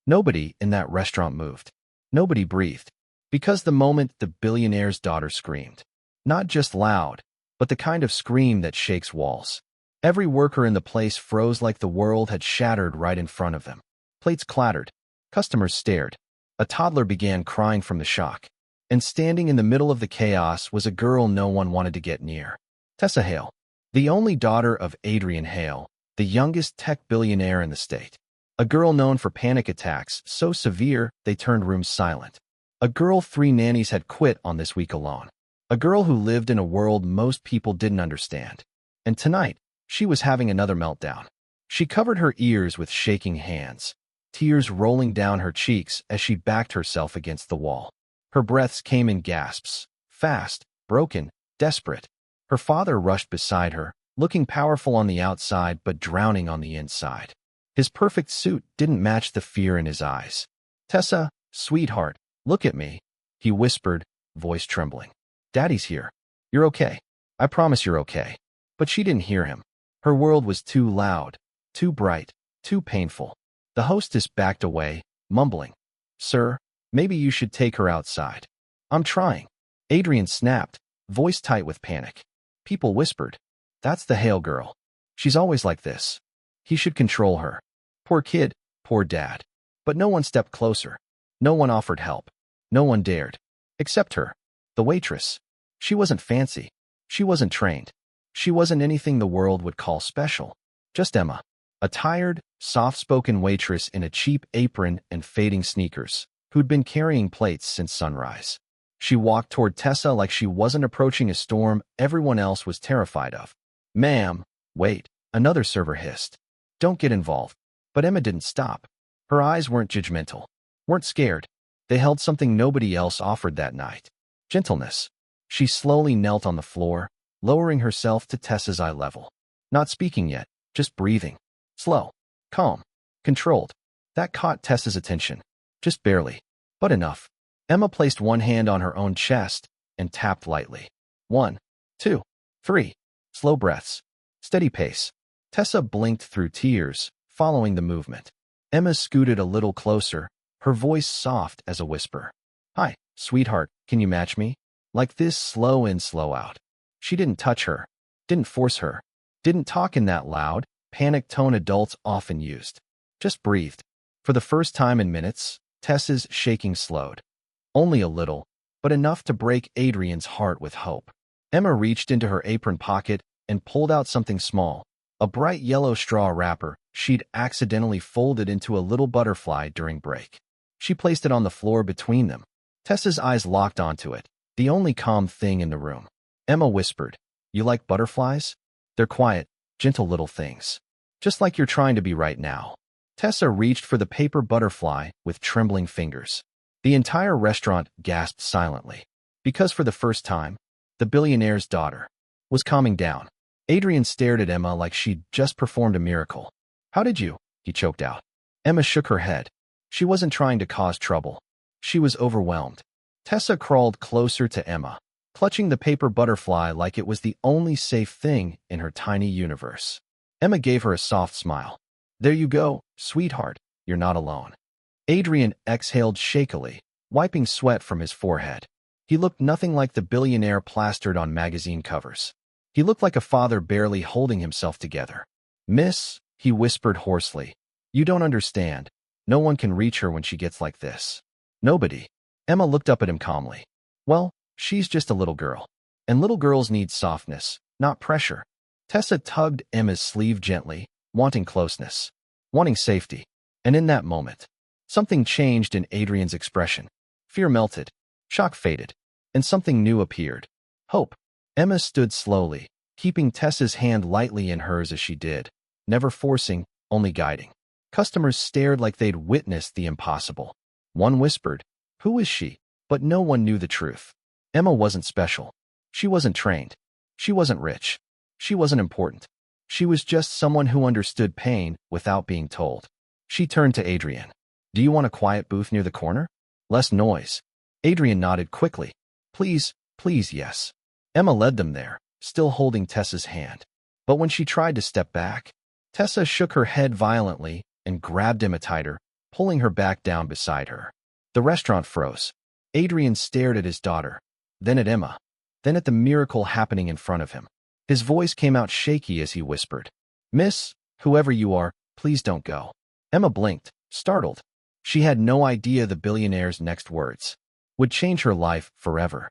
Nobody in that restaurant moved. Nobody breathed. Because the moment the billionaire's daughter screamed. Not just loud, but the kind of scream that shakes walls. Every worker in the place froze like the world had shattered right in front of them. Plates clattered. Customers stared. A toddler began crying from the shock. And standing in the middle of the chaos was a girl no one wanted to get near. Tessa Hale, the only daughter of Adrian Hale, the youngest tech billionaire in the state. A girl known for panic attacks so severe they turned rooms silent. A girl 3 nannies had quit on this week alone. A girl who lived in a world most people didn't understand. And tonight, she was having another meltdown. She covered her ears with shaking hands, tears rolling down her cheeks as she backed herself against the wall. Her breaths came in gasps, fast, broken, desperate. Her father rushed beside her, looking powerful on the outside but drowning on the inside. His perfect suit didn't match the fear in his eyes. "Tessa, sweetheart, look at me," he whispered, voice trembling. "Daddy's here. You're okay. I promise you're okay." But she didn't hear him. Her world was too loud, too bright, too painful. The hostess backed away, mumbling, "Sir, maybe you should take her outside." "I'm trying." Adrian snapped, voice tight with panic. People whispered, "That's the Hale girl. She's always like this. He should control her. Poor kid, poor dad." But no one stepped closer. No one offered help. No one dared. Except her, the waitress. She wasn't fancy. She wasn't trained. She wasn't anything the world would call special. Just Emma, a tired, soft-spoken waitress in a cheap apron and fading sneakers, who'd been carrying plates since sunrise. She walked toward Tessa like she wasn't approaching a storm everyone else was terrified of. "Ma'am, wait," another server hissed. "Don't get involved." But Emma didn't stop. Her eyes weren't judgmental, weren't scared. They held something nobody else offered that night. Gentleness. She slowly knelt on the floor, lowering herself to Tessa's eye level. Not speaking yet, just breathing. Slow, calm, controlled. That caught Tessa's attention. Just barely, but enough. Emma placed one hand on her own chest and tapped lightly. 1, 2, 3. Slow breaths. Steady pace. Tessa blinked through tears, following the movement. Emma scooted a little closer, her voice soft as a whisper. "Hi, sweetheart, can you match me?" Like this, slow in, slow out. She didn't touch her, didn't force her, didn't talk in that loud, panicked tone adults often used. Just breathed. For the first time in minutes, Tessa's shaking slowed. Only a little, but enough to break Adrian's heart with hope. Emma reached into her apron pocket and pulled out something small, a bright yellow straw wrapper she'd accidentally folded into a little butterfly during break. She placed it on the floor between them. Tessa's eyes locked onto it, the only calm thing in the room. Emma whispered, "You like butterflies? They're quiet, gentle little things. Just like you're trying to be right now." Tessa reached for the paper butterfly with trembling fingers. The entire restaurant gasped silently, because for the first time, the billionaire's daughter was calming down. Adrian stared at Emma like she'd just performed a miracle. "How did you?" he choked out. Emma shook her head. She wasn't trying to cause trouble. She was overwhelmed. Tessa crawled closer to Emma, clutching the paper butterfly like it was the only safe thing in her tiny universe. Emma gave her a soft smile. "There you go, sweetheart. You're not alone." Adrian exhaled shakily, wiping sweat from his forehead. He looked nothing like the billionaire plastered on magazine covers. He looked like a father barely holding himself together. "Miss," he whispered hoarsely, "you don't understand. No one can reach her when she gets like this. Nobody." Emma looked up at him calmly. "Well, she's just a little girl. And little girls need softness, not pressure." Tessa tugged Emma's sleeve gently, wanting closeness, wanting safety. And in that moment, something changed in Adrian's expression. Fear melted, shock faded, and something new appeared. Hope. Emma stood slowly, keeping Tessa's hand lightly in hers as she did, never forcing, only guiding. Customers stared like they'd witnessed the impossible. One whispered, "Who is she?" But no one knew the truth. Emma wasn't special. She wasn't trained. She wasn't rich. She wasn't important. She was just someone who understood pain without being told. She turned to Adrian. "Do you want a quiet booth near the corner? Less noise." Adrian nodded quickly. "Please, please, yes." Emma led them there, still holding Tessa's hand. But when she tried to step back, Tessa shook her head violently and grabbed Emma tighter, pulling her back down beside her. The restaurant froze. Adrian stared at his daughter, then at Emma, then at the miracle happening in front of him. His voice came out shaky as he whispered, "Miss, whoever you are, please don't go." Emma blinked, startled. She had no idea the billionaire's next words would change her life forever.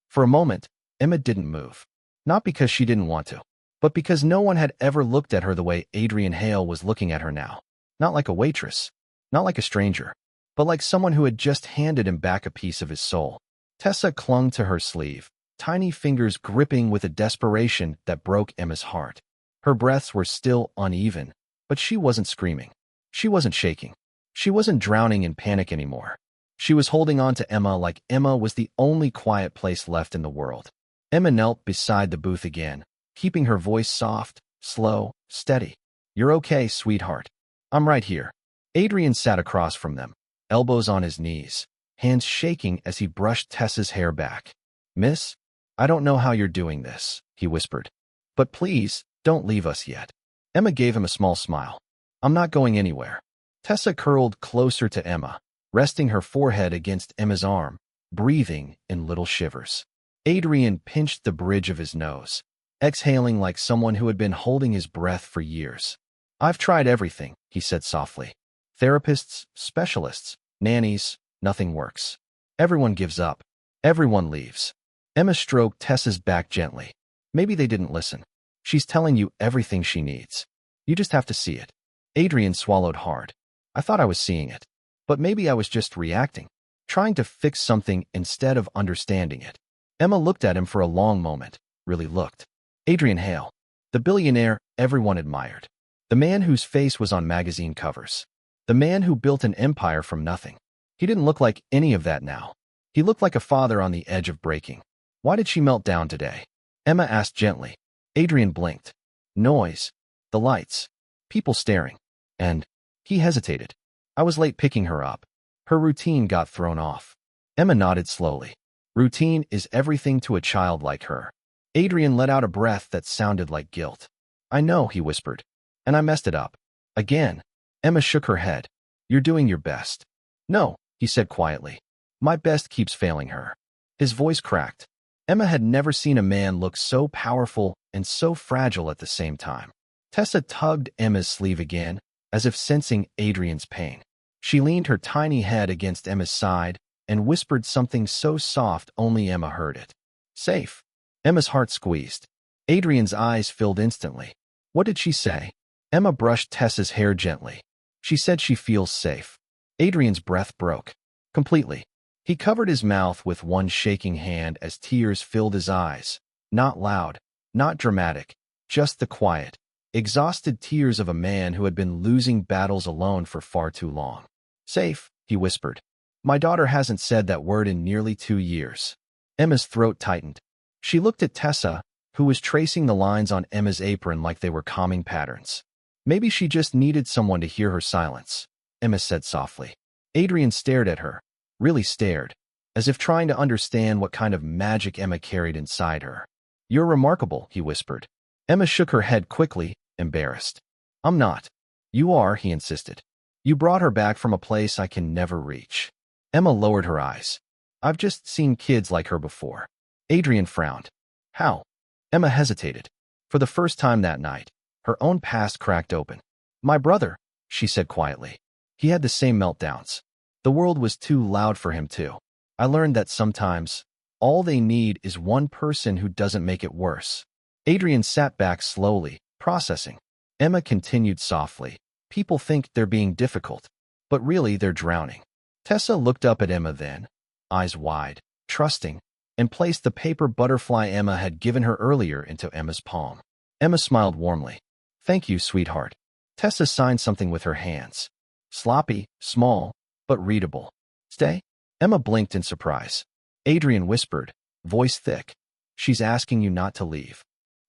For a moment, Emma didn't move. Not because she didn't want to, but because no one had ever looked at her the way Adrian Hale was looking at her now. Not like a waitress, not like a stranger, but like someone who had just handed him back a piece of his soul. Tessa clung to her sleeve, tiny fingers gripping with a desperation that broke Emma's heart. Her breaths were still uneven, but she wasn't screaming. She wasn't shaking. She wasn't drowning in panic anymore. She was holding on to Emma like Emma was the only quiet place left in the world. Emma knelt beside the booth again, keeping her voice soft, slow, steady. "You're okay, sweetheart. I'm right here." Adrian sat across from them, elbows on his knees, hands shaking as he brushed Tessa's hair back. "Miss, I don't know how you're doing this," he whispered, "but please, don't leave us yet." Emma gave him a small smile. "I'm not going anywhere." Tessa curled closer to Emma, resting her forehead against Emma's arm, breathing in little shivers. Adrian pinched the bridge of his nose, exhaling like someone who had been holding his breath for years. "I've tried everything," he said softly. "Therapists, specialists, nannies, nothing works. Everyone gives up. Everyone leaves." Emma stroked Tessa's back gently. "Maybe they didn't listen. She's telling you everything she needs. You just have to see it." Adrian swallowed hard. "I thought I was seeing it. But maybe I was just reacting, trying to fix something instead of understanding it." Emma looked at him for a long moment, really looked. Adrian Hale, the billionaire everyone admired. The man whose face was on magazine covers. The man who built an empire from nothing. He didn't look like any of that now. He looked like a father on the edge of breaking. "Why did she melt down today?" Emma asked gently. Adrian blinked. Noise. The lights. People staring. And he hesitated. "I was late picking her up. Her routine got thrown off." Emma nodded slowly. Routine is everything to a child like her. Adrian let out a breath that sounded like guilt. "I know," he whispered. "And I messed it up. Again." Emma shook her head. "You're doing your best." "No," he said quietly. "My best keeps failing her." His voice cracked. Emma had never seen a man look so powerful and so fragile at the same time. Tessa tugged Emma's sleeve again, as if sensing Adrian's pain. She leaned her tiny head against Emma's side and whispered something so soft only Emma heard it. "Safe." Emma's heart squeezed. Adrian's eyes filled instantly. "What did she say?" Emma brushed Tessa's hair gently. "She said she feels safe." Adrian's breath broke. Completely. He covered his mouth with one shaking hand as tears filled his eyes. Not loud, not dramatic, just the quiet, exhausted tears of a man who had been losing battles alone for far too long. "Safe," he whispered. "My daughter hasn't said that word in nearly 2 years." Emma's throat tightened. She looked at Tessa, who was tracing the lines on Emma's apron like they were calming patterns. "Maybe she just needed someone to hear her silence," Emma said softly. Adrian stared at her, really stared, as if trying to understand what kind of magic Emma carried inside her. "You're remarkable," he whispered. Emma shook her head quickly, embarrassed. "I'm not." "You are," he insisted. "You brought her back from a place I can never reach." Emma lowered her eyes. "I've just seen kids like her before." Adrian frowned. "How?" Emma hesitated. For the first time that night, her own past cracked open. "My brother," she said quietly. "He had the same meltdowns. The world was too loud for him too. I learned that sometimes, all they need is one person who doesn't make it worse." Adrian sat back slowly, processing. Emma continued softly. "People think they're being difficult, but really they're drowning." Tessa looked up at Emma then, eyes wide, trusting, and placed the paper butterfly Emma had given her earlier into Emma's palm. Emma smiled warmly. "Thank you, sweetheart." Tessa signed something with her hands. Sloppy, small, but readable. "Stay?" Emma blinked in surprise. Adrian whispered, voice thick. "She's asking you not to leave."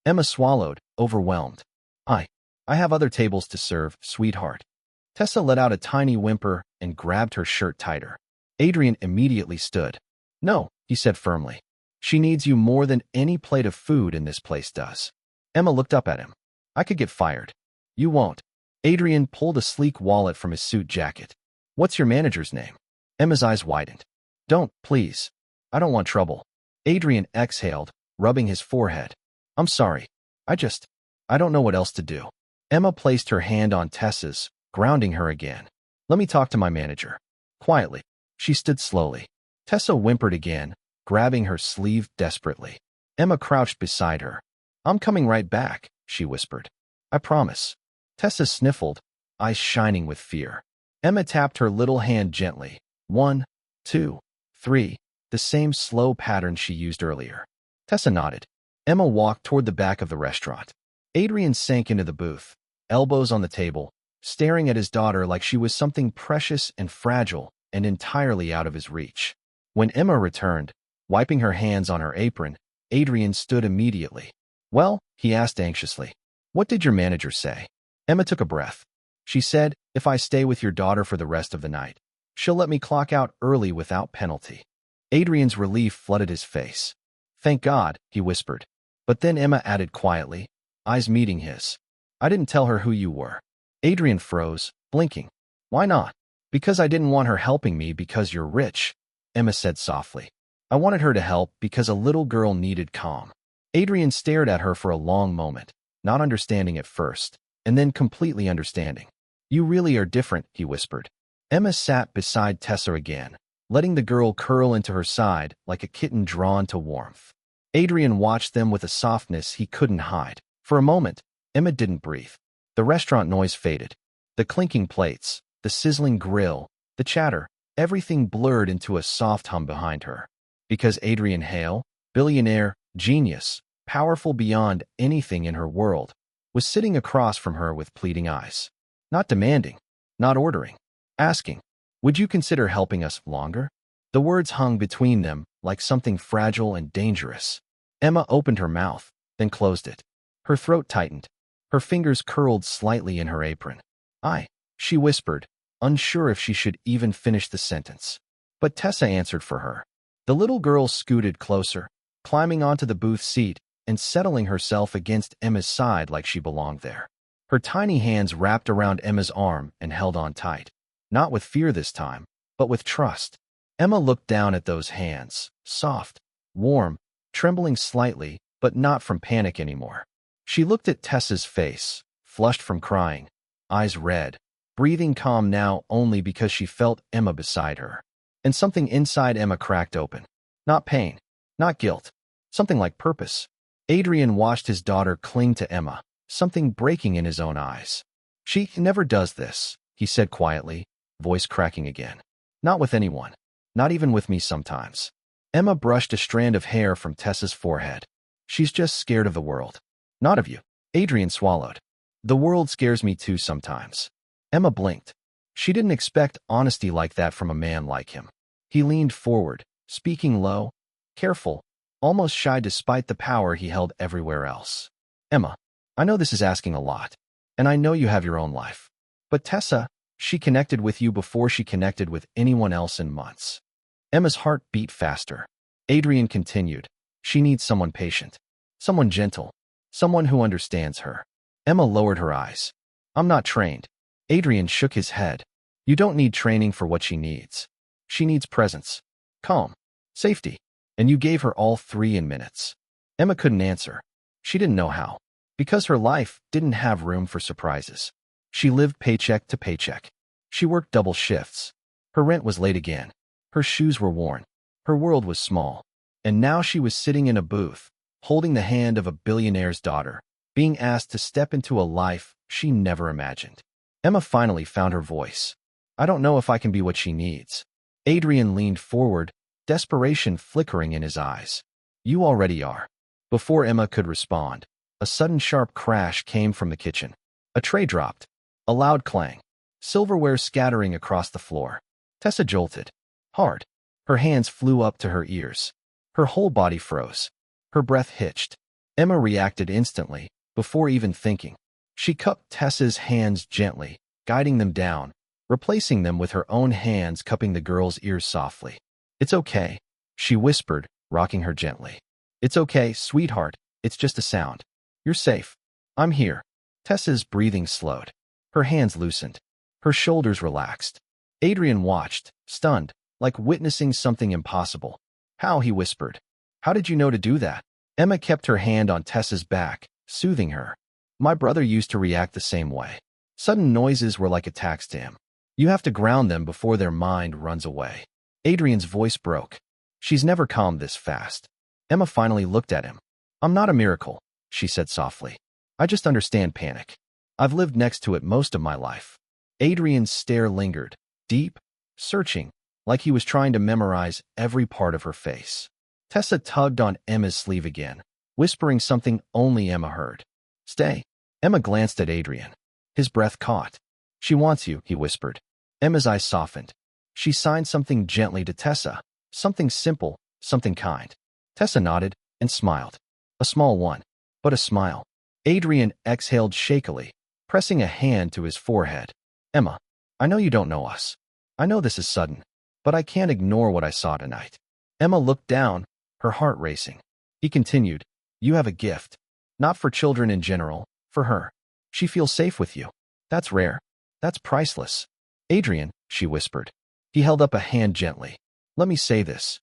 Emma swallowed, overwhelmed. I have other tables to serve, sweetheart." Tessa let out a tiny whimper and grabbed her shirt tighter. Adrian immediately stood. "No," he said firmly. "She needs you more than any plate of food in this place does." Emma looked up at him. "I could get fired." "You won't." Adrian pulled a sleek wallet from his suit jacket. What's your manager's name? Emma's eyes widened. Don't, please. I don't want trouble. Adrian exhaled, rubbing his forehead. I'm sorry. I don't know what else to do. Emma placed her hand on Tessa's, grounding her again. Let me talk to my manager. Quietly. She stood slowly. Tessa whimpered again, grabbing her sleeve desperately. Emma crouched beside her. I'm coming right back, she whispered. I promise. Tessa sniffled, eyes shining with fear. Emma tapped her little hand gently. 1, 2, 3, the same slow pattern she used earlier. Tessa nodded. Emma walked toward the back of the restaurant. Adrian sank into the booth, elbows on the table, staring at his daughter like she was something precious and fragile and entirely out of his reach. When Emma returned, wiping her hands on her apron, Adrian stood immediately. Well, he asked anxiously. What did your manager say? Emma took a breath. She said, if I stay with your daughter for the rest of the night, she'll let me clock out early without penalty. Adrian's relief flooded his face. Thank God, he whispered. But then Emma added quietly, eyes meeting his. I didn't tell her who you were. Adrian froze, blinking. Why not? Because I didn't want her helping me because you're rich, Emma said softly. I wanted her to help because a little girl needed calm. Adrian stared at her for a long moment, not understanding at first, and then completely understanding. You really are different, he whispered. Emma sat beside Tessa again, letting the girl curl into her side like a kitten drawn to warmth. Adrian watched them with a softness he couldn't hide. For a moment, Emma didn't breathe. The restaurant noise faded. The clinking plates, the sizzling grill, the chatter, everything blurred into a soft hum behind her. Because Adrian Hale, billionaire, genius, powerful beyond anything in her world, was sitting across from her with pleading eyes. Not demanding, not ordering, asking, would you consider helping us longer? The words hung between them like something fragile and dangerous. Emma opened her mouth, then closed it. Her throat tightened. Her fingers curled slightly in her apron. She whispered, unsure if she should even finish the sentence. But Tessa answered for her. The little girl scooted closer, climbing onto the booth seat and settling herself against Emma's side like she belonged there. Her tiny hands wrapped around Emma's arm and held on tight. Not with fear this time, but with trust. Emma looked down at those hands, soft, warm, trembling slightly, but not from panic anymore. She looked at Tessa's face, flushed from crying, eyes red, breathing calm now only because she felt Emma beside her. And something inside Emma cracked open. Not pain, not guilt, something like purpose. Adrian watched his daughter cling to Emma, something breaking in his own eyes. She never does this, he said quietly, voice cracking again. Not with anyone. Not even with me sometimes. Emma brushed a strand of hair from Tessa's forehead. She's just scared of the world. Not of you. Adrian swallowed. The world scares me too sometimes. Emma blinked. She didn't expect honesty like that from a man like him. He leaned forward, speaking low, careful, almost shy despite the power he held everywhere else. Emma, I know this is asking a lot, and I know you have your own life. But Tessa, she connected with you before she connected with anyone else in months. Emma's heart beat faster. Adrian continued. She needs someone patient, someone gentle, someone who understands her. Emma lowered her eyes. I'm not trained. Adrian shook his head. You don't need training for what she needs. She needs presence, calm, safety, and you gave her all three in minutes. Emma couldn't answer. She didn't know how, because her life didn't have room for surprises. She lived paycheck to paycheck. She worked double shifts. Her rent was late again. Her shoes were worn. Her world was small. And now she was sitting in a booth, holding the hand of a billionaire's daughter, being asked to step into a life she never imagined. Emma finally found her voice. I don't know if I can be what she needs. Adrian leaned forward, desperation flickering in his eyes. You already are. Before Emma could respond, a sudden sharp crash came from the kitchen. A tray dropped. A loud clang. Silverware scattering across the floor. Tessa jolted. Hard. Her hands flew up to her ears. Her whole body froze. Her breath hitched. Emma reacted instantly, before even thinking. She cupped Tessa's hands gently, guiding them down, replacing them with her own hands cupping the girl's ears softly. It's okay, she whispered, rocking her gently. It's okay, sweetheart, it's just a sound. You're safe. I'm here. Tessa's breathing slowed. Her hands loosened. Her shoulders relaxed. Adrian watched, stunned, like witnessing something impossible. How, he whispered. How did you know to do that? Emma kept her hand on Tessa's back, soothing her. My brother used to react the same way. Sudden noises were like attacks to him. You have to ground them before their mind runs away. Adrian's voice broke. She's never calmed this fast. Emma finally looked at him. I'm not a miracle, she said softly. I just understand panic. I've lived next to it most of my life. Adrian's stare lingered, deep, searching, like he was trying to memorize every part of her face. Tessa tugged on Emma's sleeve again, whispering something only Emma heard. Stay. Emma glanced at Adrian. His breath caught. She wants you, he whispered. Emma's eyes softened. She signed something gently to Tessa, something simple, something kind. Tessa nodded and smiled. A small one, but a smile. Adrian exhaled shakily, pressing a hand to his forehead. Emma, I know you don't know us. I know this is sudden, but I can't ignore what I saw tonight. Emma looked down, her heart racing. He continued, you have a gift. Not for children in general, for her. She feels safe with you. That's rare. That's priceless. Adrian, she whispered. He held up a hand gently. Let me say this.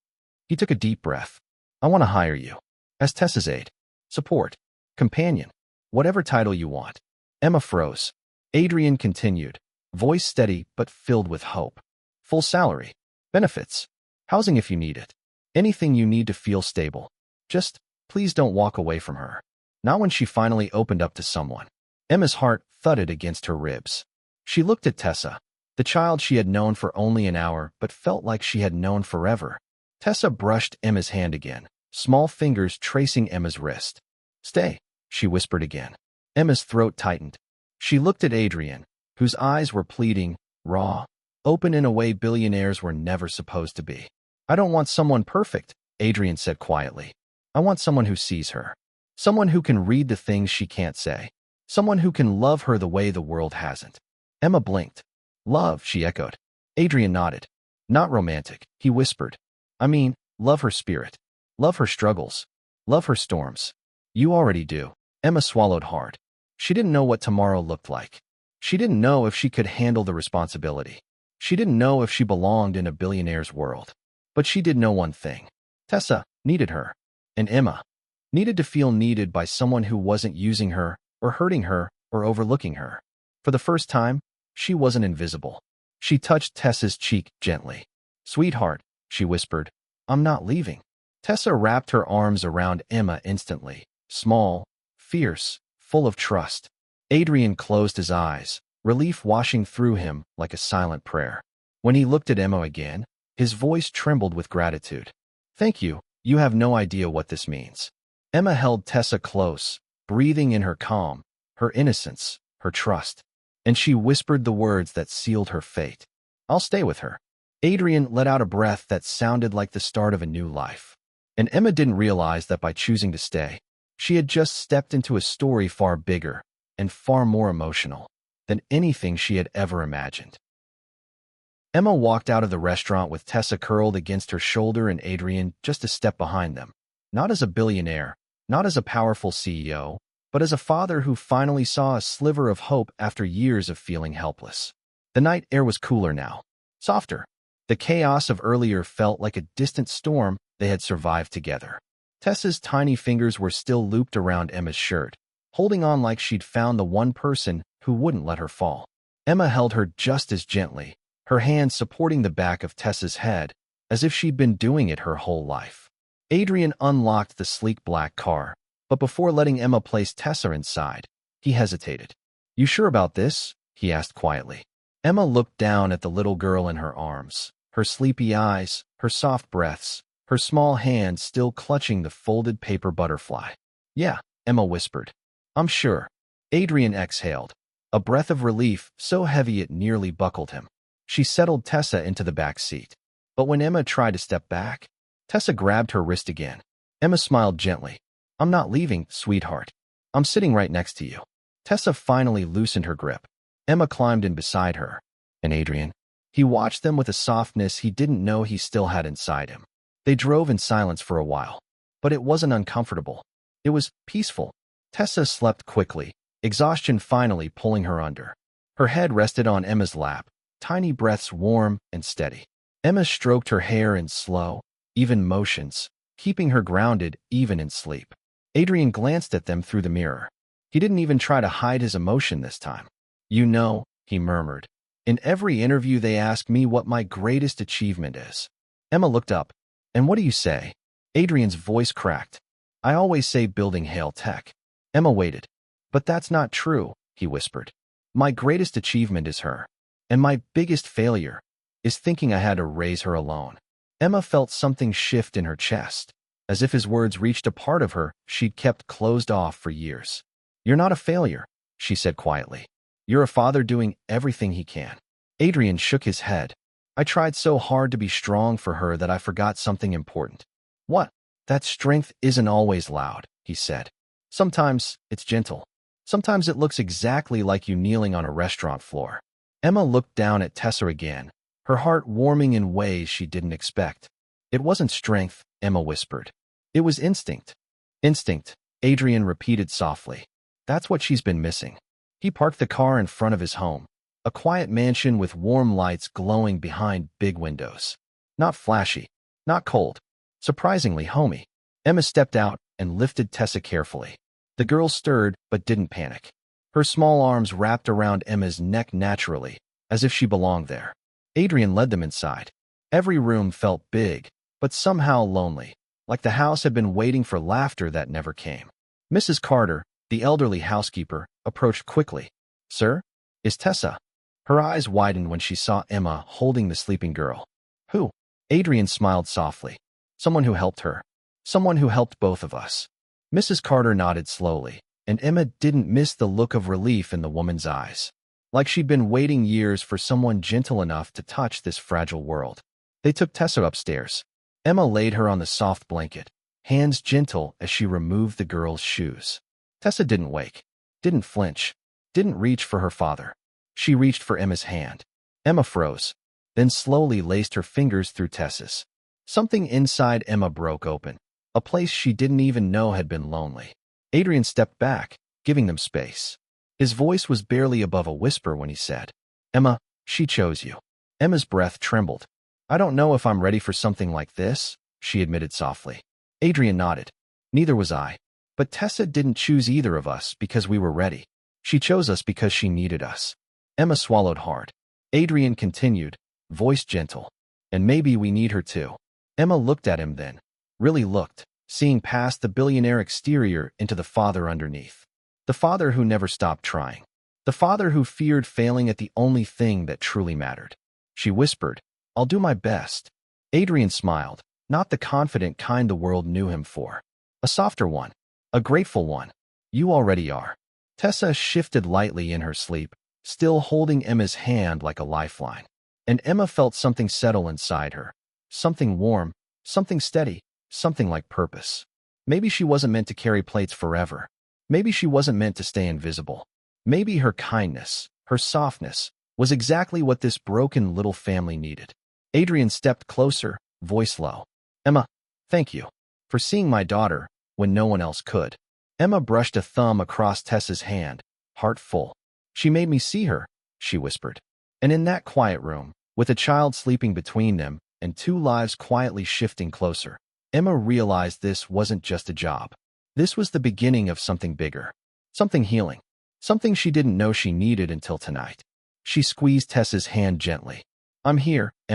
He took a deep breath. I want to hire you. As Tessa's aide. Support. Companion. Whatever title you want. Emma froze. Adrian continued, voice steady but filled with hope. Full salary. Benefits. Housing if you need it. Anything you need to feel stable. Just, please don't walk away from her. Not when she finally opened up to someone. Emma's heart thudded against her ribs. She looked at Tessa, the child she had known for only an hour but felt like she had known forever. Tessa brushed Emma's hand again, small fingers tracing Emma's wrist. Stay, she whispered again. Emma's throat tightened. She looked at Adrian, whose eyes were pleading, raw, open in a way billionaires were never supposed to be. I don't want someone perfect, Adrian said quietly. I want someone who sees her. Someone who can read the things she can't say. Someone who can love her the way the world hasn't. Emma blinked. Love, she echoed. Adrian nodded. Not romantic, he whispered. I mean, love her spirit. Love her struggles. Love her storms. You already do. Emma swallowed hard. She didn't know what tomorrow looked like. She didn't know if she could handle the responsibility. She didn't know if she belonged in a billionaire's world. But she did know one thing. Tessa needed her. And Emma needed to feel needed by someone who wasn't using her, or hurting her, or overlooking her. For the first time, she wasn't invisible. She touched Tessa's cheek gently. Sweetheart, she whispered, I'm not leaving. Tessa wrapped her arms around Emma instantly, small, fierce, full of trust. Adrian closed his eyes, relief washing through him like a silent prayer. When he looked at Emma again, his voice trembled with gratitude. Thank you, you have no idea what this means. Emma held Tessa close, breathing in her calm, her innocence, her trust. And she whispered the words that sealed her fate. I'll stay with her. Adrian let out a breath that sounded like the start of a new life. And Emma didn't realize that by choosing to stay, she had just stepped into a story far bigger and far more emotional than anything she had ever imagined. Emma walked out of the restaurant with Tessa curled against her shoulder and Adrian just a step behind them. Not as a billionaire, not as a powerful CEO, but as a father who finally saw a sliver of hope after years of feeling helpless. The night air was cooler now, softer. The chaos of earlier felt like a distant storm they had survived together. Tessa's tiny fingers were still looped around Emma's shirt, holding on like she'd found the one person who wouldn't let her fall. Emma held her just as gently, her hands supporting the back of Tessa's head, as if she'd been doing it her whole life. Adrian unlocked the sleek black car, but before letting Emma place Tessa inside, he hesitated. You sure about this? He asked quietly. Emma looked down at the little girl in her arms, her sleepy eyes, her soft breaths, her small hands still clutching the folded paper butterfly. Yeah, Emma whispered. I'm sure. Adrian exhaled, a breath of relief so heavy it nearly buckled him. She settled Tessa into the back seat. But when Emma tried to step back, Tessa grabbed her wrist again. Emma smiled gently. I'm not leaving, sweetheart. I'm sitting right next to you. Tessa finally loosened her grip. Emma climbed in beside her. And Adrian? He watched them with a softness he didn't know he still had inside him. They drove in silence for a while. But it wasn't uncomfortable. It was peaceful. Tessa slept quickly, exhaustion finally pulling her under. Her head rested on Emma's lap, tiny breaths warm and steady. Emma stroked her hair in slow, even motions, keeping her grounded even in sleep. Adrian glanced at them through the mirror. He didn't even try to hide his emotion this time. "You know," he murmured, "in every interview they ask me what my greatest achievement is." Emma looked up. "And what do you say?" Adrian's voice cracked. "I always say building Hale Tech." Emma waited. "But that's not true," he whispered. "My greatest achievement is her. And my biggest failure is thinking I had to raise her alone." Emma felt something shift in her chest, as if his words reached a part of her she'd kept closed off for years. "You're not a failure," she said quietly. "You're a father doing everything he can." Adrian shook his head. "I tried so hard to be strong for her that I forgot something important." "What?" "That strength isn't always loud," he said. "Sometimes it's gentle. Sometimes it looks exactly like you kneeling on a restaurant floor." Emma looked down at Tessa again, her heart warming in ways she didn't expect. "It wasn't strength," Emma whispered. "It was instinct." "Instinct," Adrian repeated softly. "That's what she's been missing." He parked the car in front of his home, a quiet mansion with warm lights glowing behind big windows. Not flashy, not cold, surprisingly homey. Emma stepped out and lifted Tessa carefully. The girl stirred but didn't panic. Her small arms wrapped around Emma's neck naturally, as if she belonged there. Adrian led them inside. Every room felt big, but somehow lonely, like the house had been waiting for laughter that never came. Mrs. Carter, the elderly housekeeper, approached quickly. "Sir? Is Tessa?" Her eyes widened when she saw Emma holding the sleeping girl. "Who?" Adrian smiled softly. "Someone who helped her. Someone who helped both of us." Mrs. Carter nodded slowly, and Emma didn't miss the look of relief in the woman's eyes. Like she'd been waiting years for someone gentle enough to touch this fragile world. They took Tessa upstairs. Emma laid her on the soft blanket, hands gentle as she removed the girl's shoes. Tessa didn't wake, didn't flinch, didn't reach for her father. She reached for Emma's hand. Emma froze, then slowly laced her fingers through Tessa's. Something inside Emma broke open, a place she didn't even know had been lonely. Adrian stepped back, giving them space. His voice was barely above a whisper when he said, "Emma, she chose you." Emma's breath trembled. "I don't know if I'm ready for something like this," she admitted softly. Adrian nodded. "Neither was I. But Tessa didn't choose either of us because we were ready. She chose us because she needed us." Emma swallowed hard. Adrian continued, voice gentle. "And maybe we need her too." Emma looked at him then, really looked, seeing past the billionaire exterior into the father underneath. The father who never stopped trying. The father who feared failing at the only thing that truly mattered. She whispered, "I'll do my best." Adrian smiled, not the confident kind the world knew him for. A softer one. A grateful one. "You already are." Tessa shifted lightly in her sleep, still holding Emma's hand like a lifeline. And Emma felt something settle inside her. Something warm, something steady, something like purpose. Maybe she wasn't meant to carry plates forever. Maybe she wasn't meant to stay invisible. Maybe her kindness, her softness, was exactly what this broken little family needed. Adrian stepped closer, voice low. "Emma, thank you for seeing my daughter when no one else could." Emma brushed a thumb across Tessa's hand, heart full. "She made me see her," she whispered. And in that quiet room, with a child sleeping between them and two lives quietly shifting closer, Emma realized this wasn't just a job. This was the beginning of something bigger, something healing, something she didn't know she needed until tonight. She squeezed Tessa's hand gently. "I'm here, Emma."